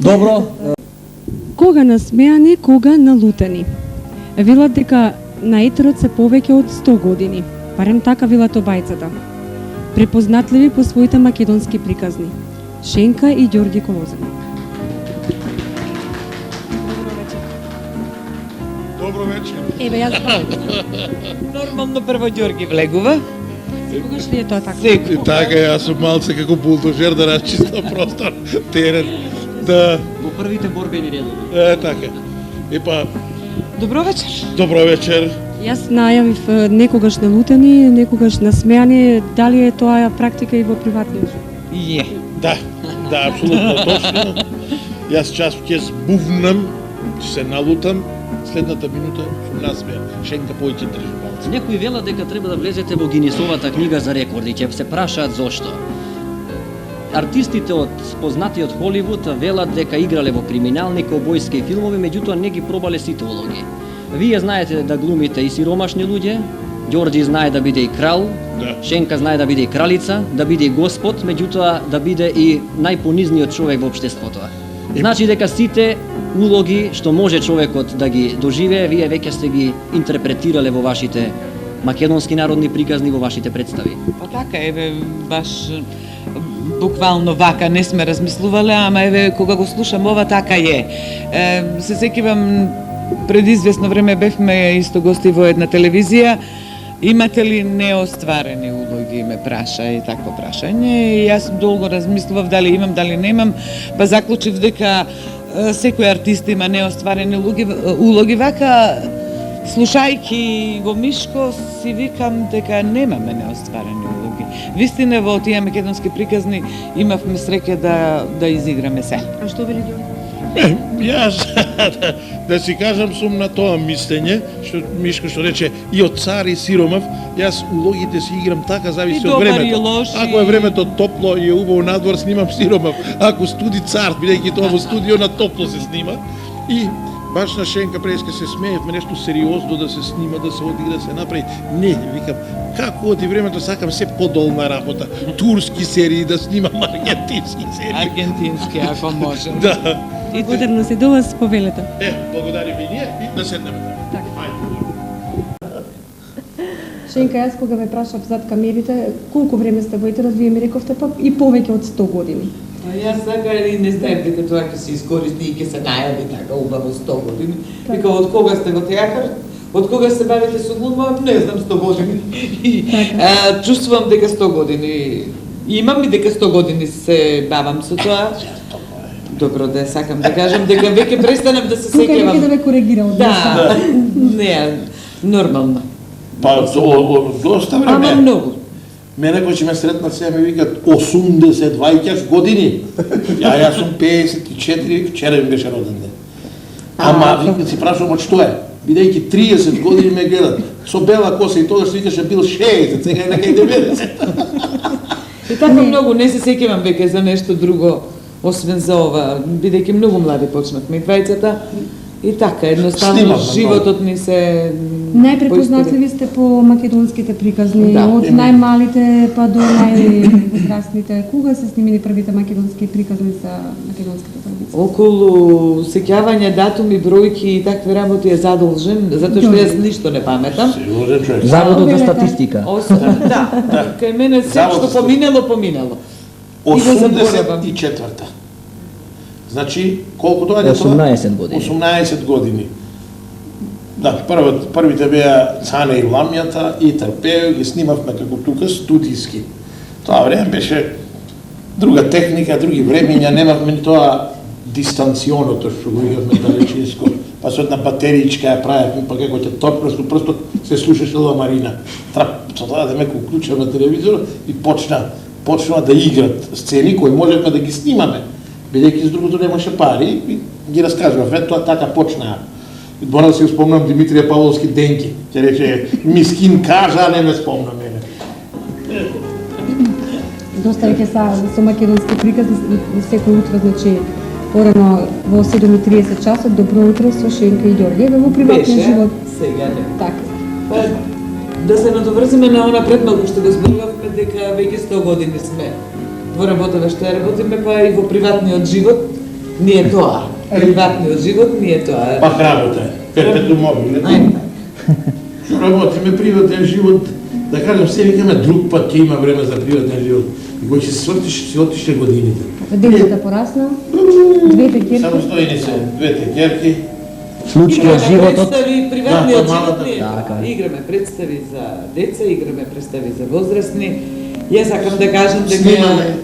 Добро. Кога насмеани, кога налутени. Велат дека на етерот се повеќе од 100 години. Барем така велат обајцата. Препознатливи по своите македонски приказни. Шенка и Ѓорѓе Колозани. Добро вечер. Еве јас Нормално прво Ѓорги влегува. Секогаш ли е тоа така? И така, јас сум малце како булдожер да расчистам простор, терен, да... Во првите борбени редови. Така. Епа, Добро вечер. добро вечер. Јас најавив некогаш налутени, некогаш насмеани. Дали е тоа практика и во приватниот живот? Да, да, апсолутно точно. Јас час ќе збувнам, ќе се налутам, следната минута сум насмеан. Шенка појќе држи малце. Некои велат дека треба да влезете во Гинисовата книга за рекорди, ќе се прашаат зошто. Артистите од познатиот Холивуд велат дека играле во криминални каубојски филмови, меѓутоа не ги пробале сите улоги. Вие знаете да глумите и сиромашни луѓе, Ѓорѓи знае да биде и крал, Да. Шенка знае да биде и кралица, да биде и господ, меѓутоа да биде и најпонизниот човек во општеството. Значи дека сите улоги што може човекот да ги доживее, вие веќе сте ги интерпретирале во вашите македонски народни приказни, во вашите представи. Па така, еве, баш буквално вака не сме размислувале, ама еве, кога го слушам ова, така е. Се сеќавам, пред известно време бевме исто гости во една телевизија. Имате ли неостварени улоги, ме праша и такво прашање. И јас долго размислував дали имам, дали немам, па заклучив дека секој артист има неостварени улоги. Вака, слушајќи го Мишко, си викам дека немаме неостварени улоги. Вистина во тие македонски приказни имавме среќа да изиграме се. А што вели Ѓорѓе? Јас, да си кажам, сум на тоа мислење, што Мишко што рече, и од цар и сиромав, јас улогите си играм така, зависи И од добар, времето. и лош, Ако е времето топло и е убаво надвор, снимам сиромав. Ако студи цар, бидејќи тоа во студио на топло се снима. И баш на Шенка преска се смеевме нешто сериозно да се снима, да се одигра, да се направи. Не, викам, како оди времето, сакам се подолна работа. Турски серии да снимам, аргентински серии. Аргентински, ако може. Да. Благодарно се до вас, повелете. Благодари ви ние и да седнеме. Така. Ајде. Шенка, јас кога ме прашав зад камерите, колку време сте во етерот, вие ми рековте па и повеќе од 100 години. Јас сега и не знаев дека тоа ќе се искористи и ќе се најави така убаво 100 години. Вика, од кога сте во театар? Од кога се бавите со глума? Не знам, 100 години. И чувствувам дека 100 години имам и дека 100 години се бавам со тоа. Добро, да сакам да кажам дека веќе престанав да се Тука сеќавам. веќе да ме коригира од Да, не, нормално. Па, доста време. Ама многу. Мене кој ќе ме сретнат сега ми викат 80 вајќаш години. Јас сум 54, вчера ми беше роден ден. Ама викат си прашувам од што е. Бидејќи 30 години ме гледат. Со бела коса и тогаш викаше бил 60, сега е некај 90. И така многу не се сеќавам веќе за нешто друго освен за ова, бидејќи многу млади почнавме двајцата. И така, едноставно Снимам, животот ни се Најпрепознатливи сте по македонските приказни, Да. од најмалите па до највозрастните. Кога се снимени првите македонски приказни за македонската традиција? околу сеќавање датуми, бројки и такви работи е задолжен, затоа што јас ништо не паметам. Сигурен човек. Заводот за статистика. Да, кај мене се Завод што за поминало. И го заборавам. 84-та. Значи, колку тоа е 18 години. 18 години. Да, првите беа Цане и Ламјата и Трпео, ги снимавме како тука студиски. Тоа време беше друга техника, други времења, немавме ни тоа дистанционото што го имавме далечинско, па со една батеричка ја правевме, па како ќе топнеш со прстот, се слушаше Ла Марина. Со тоа да ме уклучам на телевизорот и почна да играт сцени кои можевме да ги снимаме, бидејќи с другото немаше пари и ги раскажував. Тоа така почнаа. Мора да си спомнам Димитрија Павловски Денки, ќе рече мискин кажа, а не ме спомна мене. Доста веќе со македонски приказни секој утро, значи порано во 7:30 часот, добро утро со Шенка и Ѓорѓе, во приватниот живот. Сега не. Така. Па, да се надоврзиме на она предмалку што го зборувавме дека веќе 100 години сме во работата што ја работиме, па и во приватниот живот. Не е тоа. Приватниот живот не е тоа. Пак работа е. Перпетум мобиле. Работиме приватен живот, да кажем, се викаме друг пат ќе има време за приватен живот. И кој ќе се свртиш, си отишле годините. Децата порасна, двете керки. Самостојни се, двете керки. Случки од животот. Представи приватниот Да, живот не е така тоа. е. Играме представи за деца, играме представи за возрастни. Јас сакам да кажам Снимаме.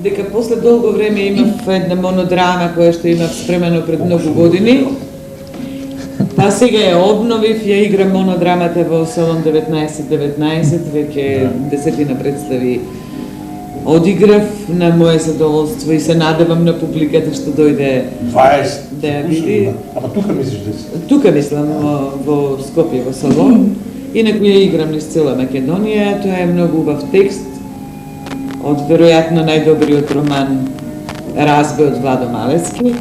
дека после долго време имав една монодрама која што имав спремено пред многу години. Па сега ја обновив, ја играм монодрамата во Салон 1919, веќе десетина представи одиграв на моје задоволство и се надевам на публиката што дојде 20. да ја види. Ама тука мислиш да се? Тука мислам во Скопје, во Салон. Инаку ја играм низ цела Македонија, тоа е многу убав текст од веројатно најдобриот роман Разбе од Владо Малецки.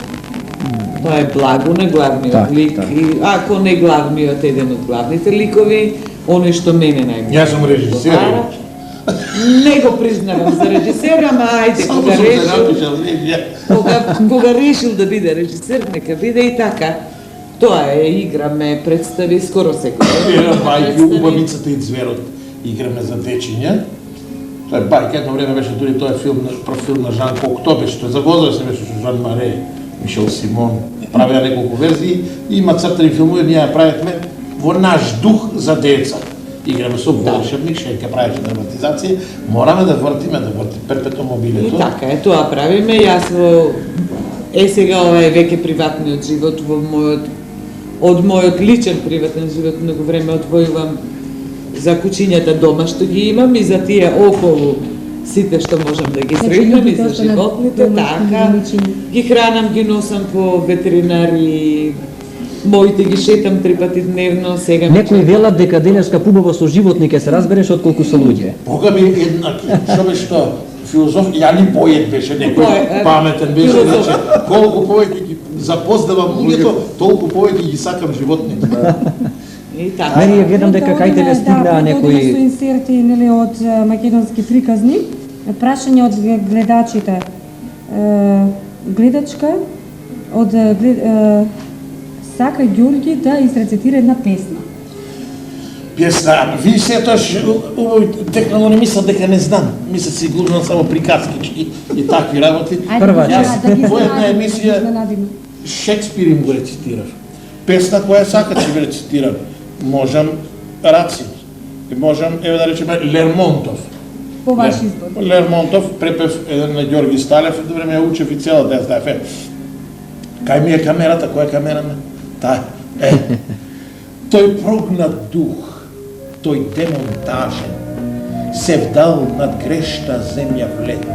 Тоа е Благуна, главниот Так, лик, так. и ако не главниот, еден од главните ликови, оној што мене најмногу. Јас сум режисер. добара. Не го признавам за режисер, ама ајде, Само кога сум се решил, напишал, не, кога решил да биде режисер, нека биде и така. Тоа е, играме представи скоро секој. Една бајка, Убавицата и зверот, играме за дечиња. Тоа е бајка, едно време беше дури тоа е филм, прв филм на Жан Коктобе, што е за возраст, беше со Жан Маре, Мишел Симон, правеа неколку верзии, и има цртани филмови, ние ја правевме во наш дух за деца. Играме со волшебник, Шејка правеше драматизација, мораме да вртиме перпетум мобиле. И така е, тоа правиме. Јас во сега ова е веќе приватниот живот во од мојот личен приватен живот многу време одвојувам за кучињата дома што ги имам и за тие околу сите што можам да ги сретнам и за животните, така. Ги хранам, ги носам по ветеринари, моите ги шетам 3 пати дневно, сега Некои велат дека денеска побаво со животни ќе се разбереш отколку со луѓе. Бога ми една човек што филозоф, ја ни поет беше некој Поет, паметен беше, филозоф. значи колку повеќе ги запознавам луѓето, толку повеќе ги сакам животните. и така. Мене ја гледам дека кај тебе стигнаа Со некои инсерти нели од македонски приказни, прашање од гледачите. Гледачка од сака Ѓорги да изрецитира една песна. Песна, видиш се тоа убави технолог не мислам дека не знам. Мислам сигурно само приказкички и такви работи. Прва част. да ги Во една знаеме, емисија да изненадиме. Шекспир им го рецитирав. Песна која сака ќе ви рецитирам. Можам Рацин. И можам, еве да речеме, Лермонтов. По ваш избор. Лермонтов препев еден на Ѓорги Сталев, едно време ја учев и целата ја знаев. Кај ми е камерата, која е камерата? Таа. Тој прогнат дух, тој демон тажен, се вдал над грешта земја в лед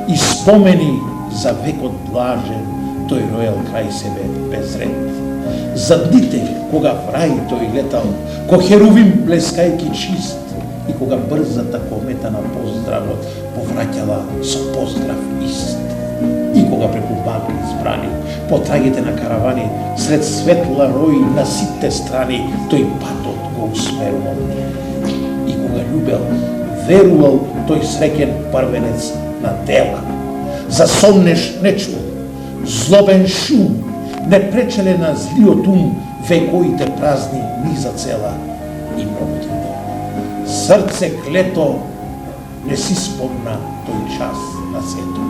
и спомени за векот блажен, тој роел крај себе без ред. За дните кога в рај тој летал, ко херувим блескајки чист, и кога брзата комета на поздравот повраќала со поздрав ист. И кога преку банки избрани, по трагите на каравани, сред светла рои на сите страни, тој патот го усмерувал. И кога љубел, верувал тој среќен првенец на дела. За соннеш не чул, злобен шум, не пречеле на злиот ум, векоите празни ни за цела и многу друго. Срце клето не си спомна тој час на сето.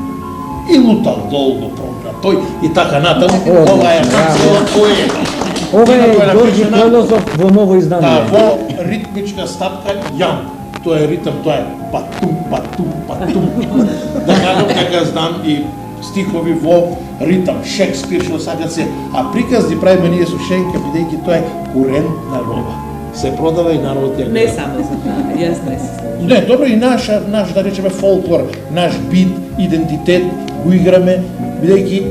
И лутал долго прогна тој и така натаму. Ова е цела поема. Ова е Ѓорги Колозов во ново Да, издание. во ритмичка стапка јам. Тоа е ритм, тоа е патум, патум, патум. Да кажам дека знам и стихови во ритм. Шекспир што сака се, а приказни правиме ние со Шенка, бидејќи тоа е курентна роба. Се продава и народот ја Не гледа. само за тоа, јас не се слушам. Не, добро и наш да речеме фолклор, наш бит, идентитет го играме, бидејќи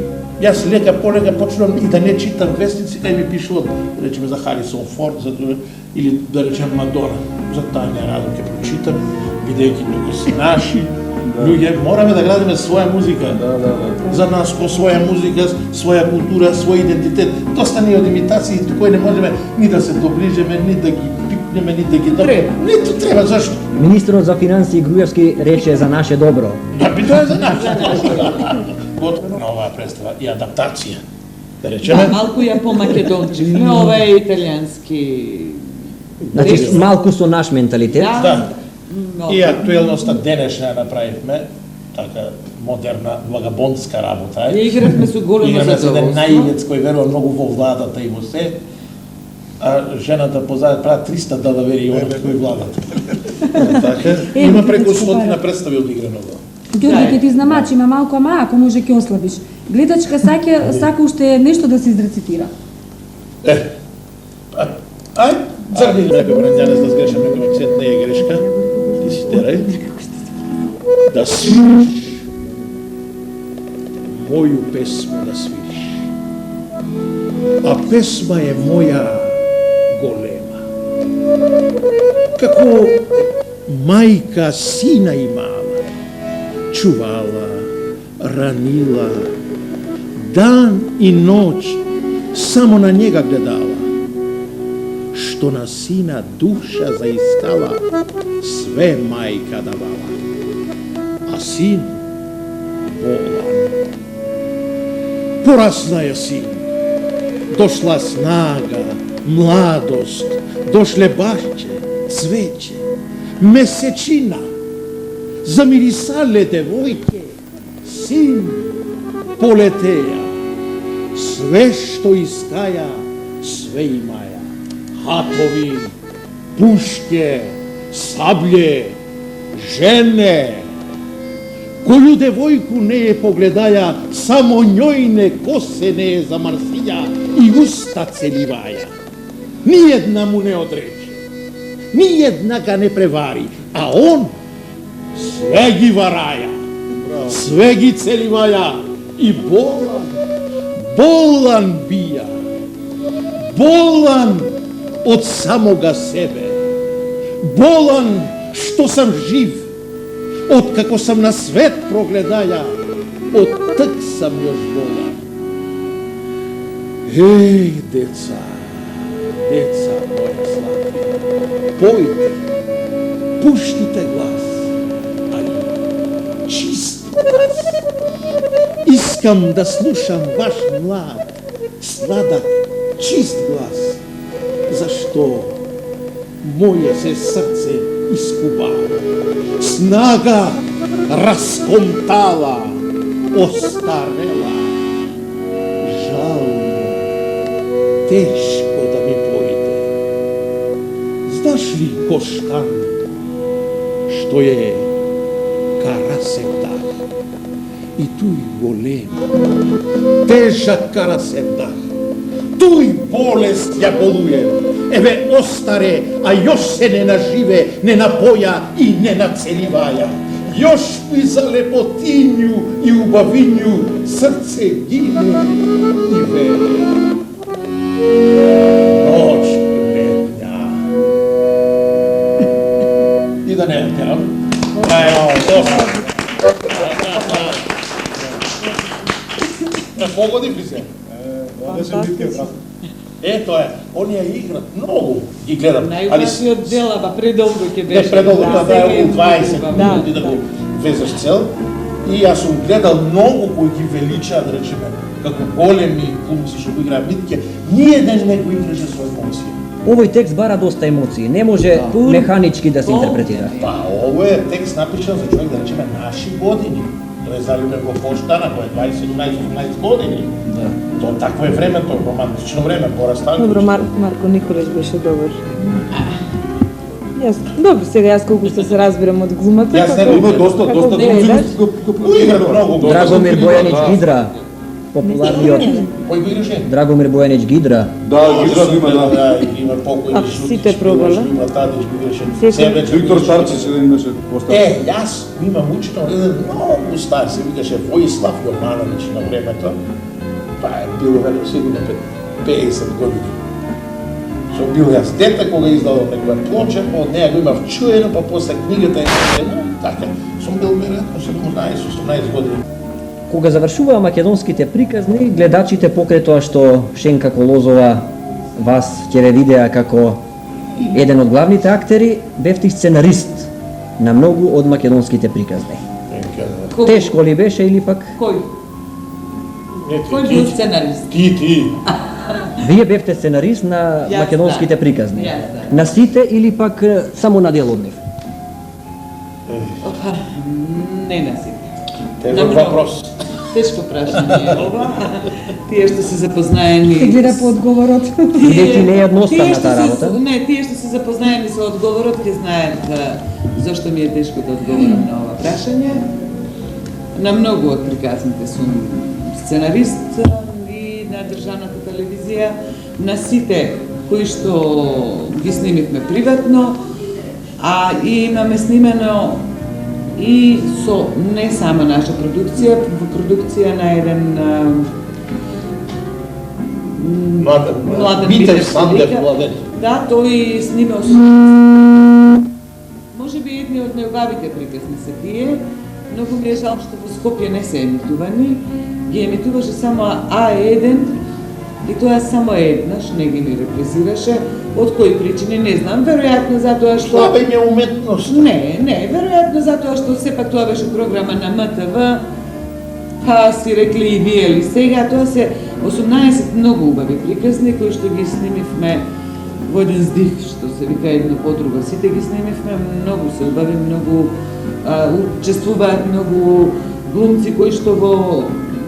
јас лека полека почнувам и да не читам вестници кај ми пишуват, да речеме за Харисон Форд, за тоа, или да речеме Мадона, за Тања Радо ќе прочитам, бидејќи тука се наши луѓе, мораме да градиме своја музика. За нас ко своја музика, своја култура, свој идентитет. Доста ни од имитации кои не можеме ни да се доближиме, ни да ги пипнеме, ни да ги Треба. Ниту треба, зашто? Министерот за финансии Груевски рече за наше добро. Да би тоа е за нас. подготвена оваа представа и адаптација. Да речеме, Малку ја по-македончивме, ова е италијански. Значи малку со наш менталитет. да. И актуелноста денешна ја направивме, така модерна, вагабондска работа. Ја игравме со големо Играме за еден задоволство. наивец кој верува многу во владата и во се, а жената позаде прават 300 далавери и онот кој владата. Така, има преку 100 представи одиграно во. Ѓорѓе, ќе ти изнамачи, има малку, ама ако може ќе ослабиш. Гледачка сака уште нешто да се изрецитира. Ај, зарди нека брандјанец да сгрешам некој акцент, не е грешка. Ти си терај. Да свириш моју песму да свириш. А песма е моја голема. Како мајка сина имала, чувала, ранила, дан и ноќ само на njega гледала. Што на сина душа заискала, све мајка давала. А син болан. Порасна е син. Дошла снага, младост, дошле башче, цвеќе, месечина. Замирисале девојке, син полетеја. Све што искаја, све имаја. Хатови, пушке, сабле, жене. Коју девојку не е погледаја, само њојне косе не е замарсија и уста целиваја. Ниједна му не одрече, ниједна га не превари, а он све ги вараја, све ги целиваја и болан бија, болан од самога себе, болан што сам жив, откако сам на свет прогледаја, од тък сам још болан. Еј, деца, деца моја слави, појте, пуштите глас, али чист глас. Искам да слушам ваш млад, сладак, чист глас, зашто моје се срце искуба, снага раскомтала, остарела. Жално, тешко да ми појде. Знаш ли Коштан, што е Карасевдах? И туј голем, тежак Карасевдах, туј болест ја болуе. Еве остаре, а још се не наживе, не напоја и не нацеливаја. Још ми за лепотињу и убавињу срце гине и вере. Ноќ летња. И да не ја терам. Доста. Не погодив ли се? Ето е, оние играт многу, ги гледам. Најубавиот дела, ба предолго ќе Не беше. предолго, да е околу 20 Да. минути да го везеш цел. И јас сум гледал многу кои ги величаат, да речеме, како големи глумци што го играат битке, ниеден не го играше со емоција. Овој текст бара доста емоции, не може механички да се интерпретира. Па, ово е текст напишан за човек, да речеме, наши години. Тој е залюбен во Коштана, кој е 17-18 години. Да. То такво е времето, романтично време, порастан. Добро, Марко Николеш беше добар. Јас, добро, сега јас колку што се разбирам од глумата. Јас не Има доста глумци Кој игра многу. Драгомир Бојанич Гидра, популарниот Кој го играше? Драгомир Бојанич Гидра. Да, Гидра има, да. Има покојни А, сите пробале? Има Тадич го играше. Сите. Себеч го Виктор играше. Старци се имаше постав. Јас имам учител еден многу стар, се викаше Воислав Јовановиќ на времето. Па е било веројатно сигурно 50 години. Што бил јас дете кога издадов некоја плоча, од неја го имав чуено, па после книгата е едно и така. Сум бил веројатно 17-18 години. Кога завршуваа македонските приказни, гледачите покрај тоа што Шенка Колозова вас ќе ве видеа како еден од главните актери, бевте сценарист на многу од македонските приказни. Тешко ли беше или пак? Кој? Кој бил сценарист? Ти. Вие бевте сценарист на Јас, македонските да. приказни. Јас, да. На сите или пак само на дел од нив? Не на сите. Тежок въпрос. Тешко прашање е ова. Тие што се запознаени... Се гледа по одговорот. Бидејќи не е едноставна Тие што таа се- работа. Не, тие што се запознаени со одговорот ќе знаат зашто ми е тешко да одговорам на ова прашање. На многу од приказните сум сценарист и на државната телевизија, на сите кои што ги снимивме приватно, а и имаме снимено и со не само наша продукција, во продукција на еден Младен Питер Питер Сандер, Сандер. Младен. Да, тој снимал со... Може би едни од најубавите приказни се тие. Многу ми е жал што во Скопје не се емитувани. Ги емитуваше само А1 и тоа само еднаш, не ги ми репрезираше. Од кои причини не знам, веројатно затоа што... Слаба им е уметност. Не, веројатно затоа што сепак тоа беше програма на МТВ, па си рекли и вие ли сега, тоа се 18 многу убави приказни кои што ги снимивме во еден здив, што се вика едно по друго. Сите ги снимивме, многу се убави, многу учествуваат многу глумци кои што во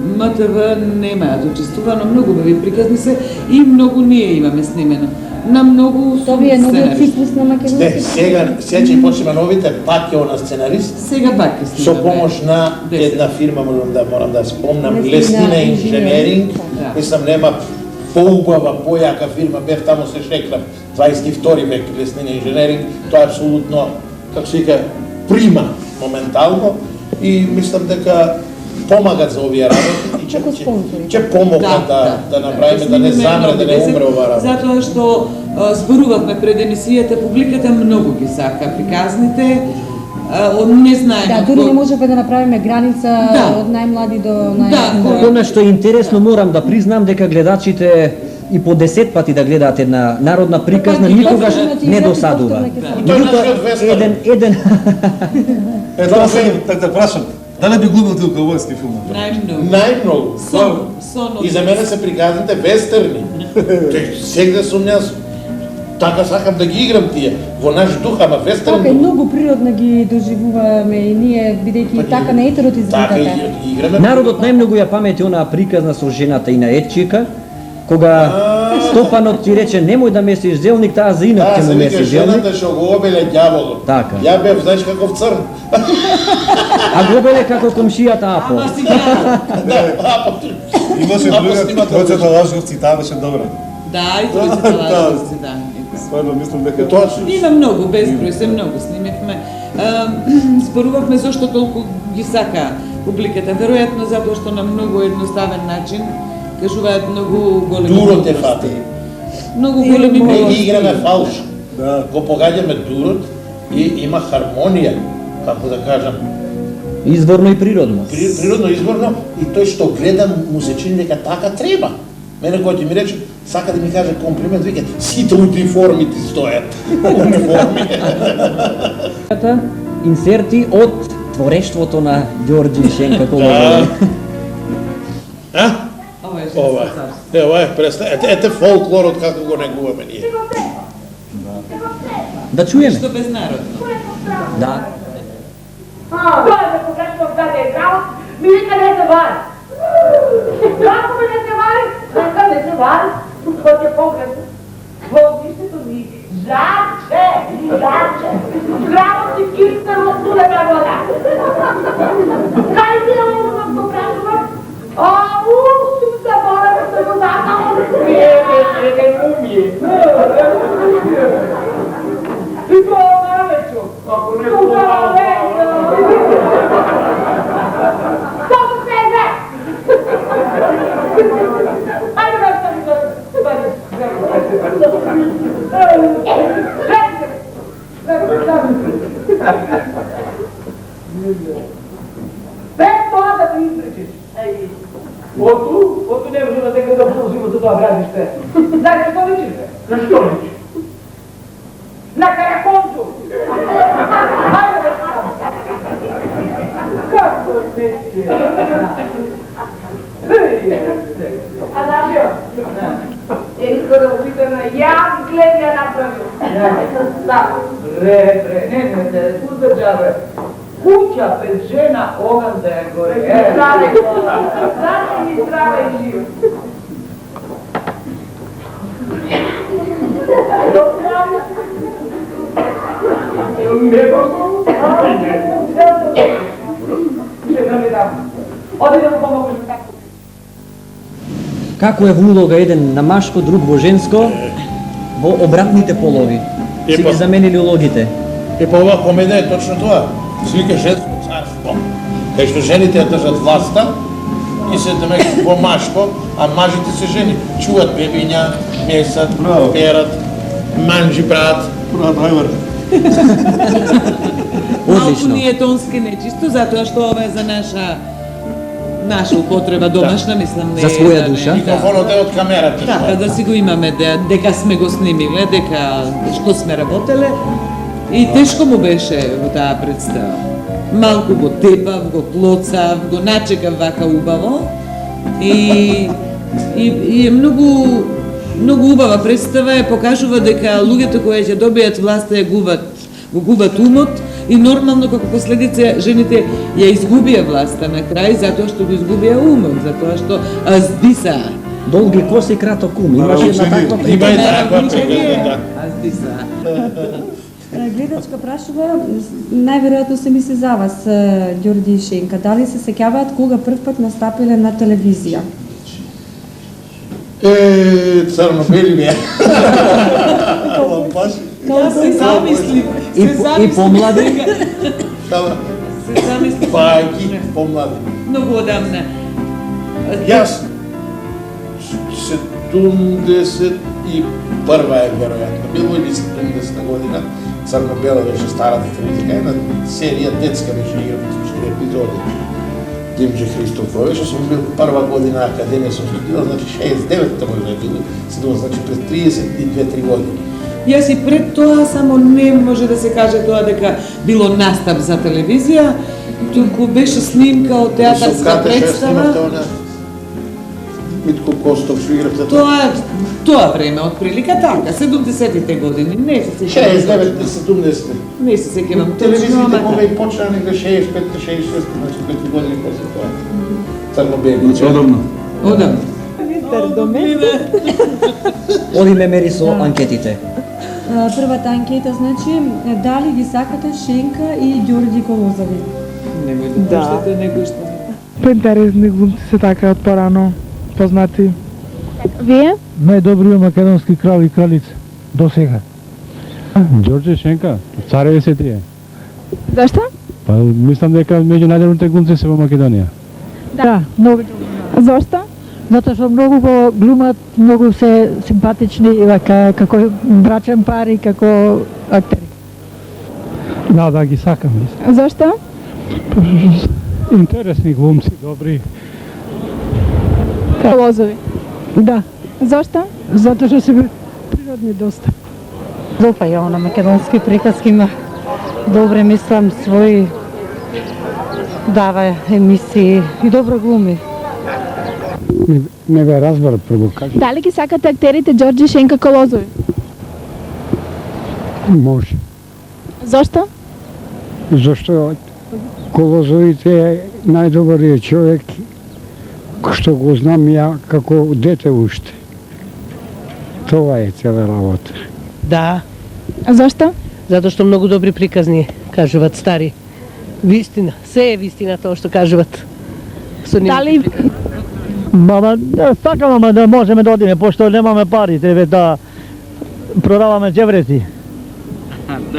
МТВ немаат учествувано, многу убави приказни се и многу ние имаме снимено. На многу Тоа ви е новиот сценаристи. циклус на македонски. Сега ќе почнеме новите пак е на сценарист. Сега пак ќе Со снимаме. помош на 10. една фирма, морам да спомнам, Леснина Леснина инженеринг. инженеринг. Да. Мислам, нема поубава, појака фирма, бев таму се шеклам, 22 век Леснина инженеринг, тоа е апсолутно, како се вика, прима моментално и мислам дека помагат за овие работи и Како спонзори. ќе помогнат да направиме да не замре, да не умре ова работа. Затоа што зборувавме пред емисијата, публиката многу ги сака приказните, не знаеме... Да, дури не можеме да направиме граница Да. од најмлади до Она што е интересно, морам да признам дека гледачите и по 10 пати да гледаат една народна приказна, никогаш не досадува. Тоа е нашиот вестер. Еден Тоа се така да прашам. Дали би глумил ти у каубојски филм? Најмногу. Најмногу. Сон И за мене се приказните вестерни. Сегде сум јас така сакам да ги играм тие. Во наш дух, ама Така и вестерни. многу природно ги доживуваме и ние, бидејќи така на етерот Така изгледате. и играме. народот најмногу ја памети онаа приказна со жената и на Етчика, кога Стопанот ти рече немој да месиш зелник, таа за инак Таа ќе се му вика меси зелник, жената што го обеле ѓаволот. Така. Ја бев, знаеш каков црн. а го беле како комшијата Апо. Ама сега, Имаше Апо друга снима тројцата лажговци, таа беше добра. да, и тројцата лажовци, да. Стварно мислам дека Точно. Има многу, безброј, се многу снимевме. Спорувавме зошто толку ги сака публиката. Веројатно затоа што на многу едноставен начин кажуваат многу големи Дурот е мудрости. фати. Многу големи Не ги мудрости. играме фалш. Да. Го погаѓаме дурот и има хармонија, како да кажам, Изворно и природно. природно изворно и тој што гледа му се чини дека така треба. Мене кој ти ми рече, сака да ми каже комплимент, вика, сите униформи ти стојат. Униформи. Инсерти од творештвото на Ѓорѓи Шенка Коловој. А? Ова е Ова. женско царство. Ова е ете фолклорот како го негуваме ние. Да чуеме. Што безнародно. Да. Тоа е погрешно даде граот, ми вика не се вари. Како ме не се вари? Така не се вари. Кога ќе погледне, во огнището ми жарче. Граот ти кирстен во студена вода. Кај ти е ово го кажува? Сум заборава се водата. Не умие. И тоа навечу. Ако не Само себе! Ајде да стави Без тоа да ти изречеш. Ото не може да дека да ползима за тоа градиште. Знаеш што личите? На што личи? На караконцу! Ајде да стави! Како не ќе? А знаеш, е искоро питана, јас глед ја направил. Да. Не, уздържавай. Kuća bez žena, ogan da je gore. Zdrave mi zdrave i živ. Како е во улога еден на машко, друг во женско, во обратните полови? Си ги заменили улогите? Па ова комедија е точно тоа. Слика женско царство, кај што жените ја држат власта и се демек во машко, а мажите се жени. Чуват бебиња, месат, перат, манжи брат. Браво, Малку ни е тонски нечисто, затоа што ова е за наша употреба домашна, мислам, не За своја е душа. Микрофонот е од камерата. Така, да си го имаме, дека сме го снимиле, дека што сме работеле. И тешко му беше во таа представа. Малку го тепав, го клоцав, го начекав вака убаво. И е многу убава представа, покажува дека луѓето кои ќе добијат власта го губат умот и нормално како последица жените ја изгубија власта на крај затоа што го изгубија умот, затоа што аздиса. Долги коси и краток ум. Имаше една таква Има и таква приколка. Аздиса. Гледачка прашува, најверојатно се мисли за вас, Ѓорѓи и Шенка, дали се сеќаваат кога прв пат настапиле на телевизија? Црно-бели бе. Јас се замислив. И помлади. Се замислив. Пајки, помлади. Многу одамна. Јас 71 е веројатно. Било или 70 година, Црно-бела беше старата телевизија, една серија детска беше играла 4 епизоди. Димче Христов беше, сум бил прва година академија, сум студирал, значи 69-та може да е било, значи пред 32-3 години. Јас и пред тоа само не може да се каже тоа дека било настап за телевизија, туку беше снимка од театарска представа. Митко Костов што игравте Тоа време од прилика така, 70-тите години, не се сеќавам. 69-70. Не се сеќавам точно, Телевизиите кога и почна негде 65-66, значи 5 години после тоа. Црно-бели. Одамна. Одиме мери со анкетите. Првата анкета, значи, дали ги сакате Шенка и Ѓорѓи Колозови? Немој да пуштате некој што... Поинтересни глумци се така од порано познати. Вие? Најдобриот македонски крал и кралица до сега. Ѓорѓе Шенка, цареве се тие. Зашто? Па мислам дека меѓу најдобрите глумци се во Македонија. Да, многу. Зошто? Затоа што многу го глумат, многу се симпатични, како брачен пари, како актери. Да, ги сакам. Зошто? Интересни глумци, добри. Колозови. Да. Зошто? Затоа што се природни доста. Допаѓа на македонски приказки има добре, мислам, своји дава емисии и добро глуми. Не ве разбрав прво кажи. Дали ги сакате актерите Ѓорѓи, Шенка, Колозови? Може. Зошто? Зашто Колозовите е најдобриот човек што го знам ја како дете уште. Тоа е цела работа. Да. Зошто? Затоа што многу добри приказни кажуваат стари. Вистина, се е вистина тоа што кажуваат. Дали Мама, сакаме да можеме да одиме, пошто немаме пари, треба да продаваме џеврети.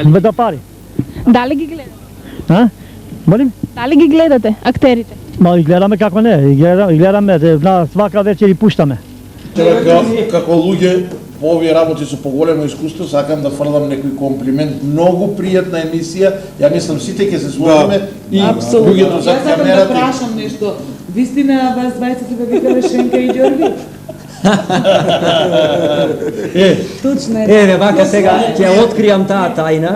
Да пари. Дали ги гледате? А? Молим? Дали ги гледате актерите? Ма и гледаме како не, и гледаме, на свака вечер и пуштаме. Како луѓе по овие работи со поголемо искуство, сакам да фрлам некој комплимент. Многу пријатна емисија. Ја мислам сите ќе се сложиме и луѓето за Јас сакам да камерата. прашам нешто. Вистина вас двајцата ве викале Шенка и Ѓорѓи? Точно е. Еве, вака сега ќе откријам таа тајна.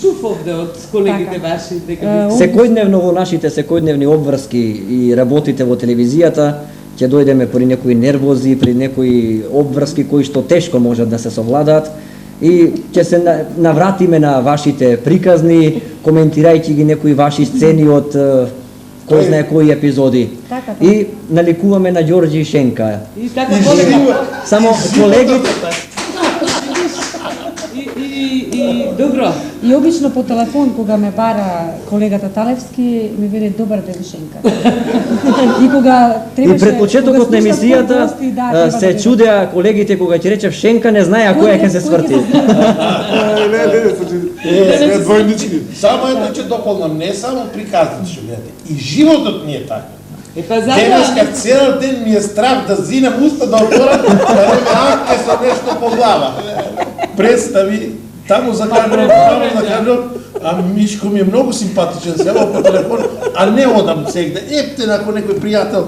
чув овде од колегите ваши дека Секојдневно во нашите секојдневни обврски и работите во телевизијата ќе дојдеме при некои нервози, при некои обврски кои што тешко можат да се совладаат и ќе се навратиме на вашите приказни, коментирајќи ги некои ваши сцени од кој знае кои епизоди. И наликуваме на Ѓорѓи Шенка. И така колега. Само колегите И добро. И обично по телефон, кога ме бара колегата Талевски, ми вели добар ден Шенка. И кога требаше... И пред почетокот на емисијата се чудеа колегите кога ќе речев Шенка, не знаеа која ќе се сврти. Не, двојнички. Само едно ќе дополнам, не само приказните што гледате, и животот ни е така. Денеска цел ден ми е страх да зинам уста да отворам, да не ме акне со нешто по глава. Представи, таму закажам, а Мишко ми е многу симпатичен, се по телефон, а не одам сегде. Ептен ако некој пријател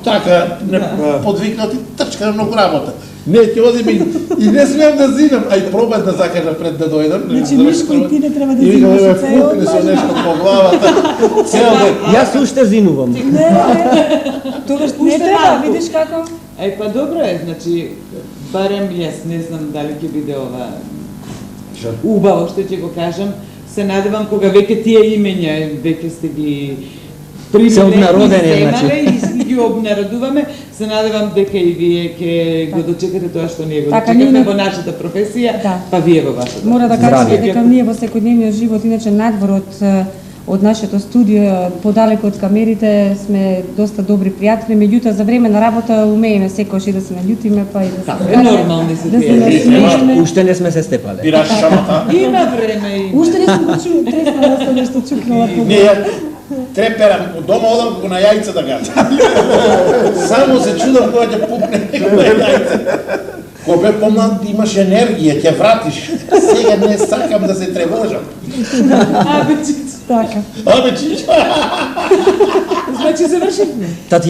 така не подвикнат и трчка на многу работа. Не, ќе одим и не смеам да зинам, а и пробам да закажам пред да дојдам. Значи Мишко и ти не треба да зинаш. И зинаш. ме фукне со нешто по главата. Цел ден. Јас уште зинувам. Не, тогаш не треба, видиш како? Па добро е, значи барем јас не знам дали ќе биде ова убаво што ќе го кажам. Се надевам кога веќе тие имења веќе сте ги Се обнародени, и ги обнародуваме, се надевам дека и вие ќе го дочекате тоа што ние го Така, дочекаме ние- во нашата професија, Да. па вие во вашата. Мора да кажам Здравје. дека ние во секојдневниот живот, иначе надвор од нашето студио, подалеку од камерите, сме доста добри пријатели, меѓутоа за време на работа умееме секогаш и да се наљутиме, па и да се Така, згаѓаме, нормални се да се тие. насмееме. Уште не сме се степале. Пираш шамата. Има време и Уште не сум го чула, треснала сум нешто чукнала по Не, ја треперам, од дома одам како на јајца да гачам. Само се чудам кога ќе пукне некој јајце. Кога бе помлад имаш енергија, ќе вратиш. Сега не сакам да се тревожам. Абе, чица. Така. Абе, чича. Значи завршивме. Татјана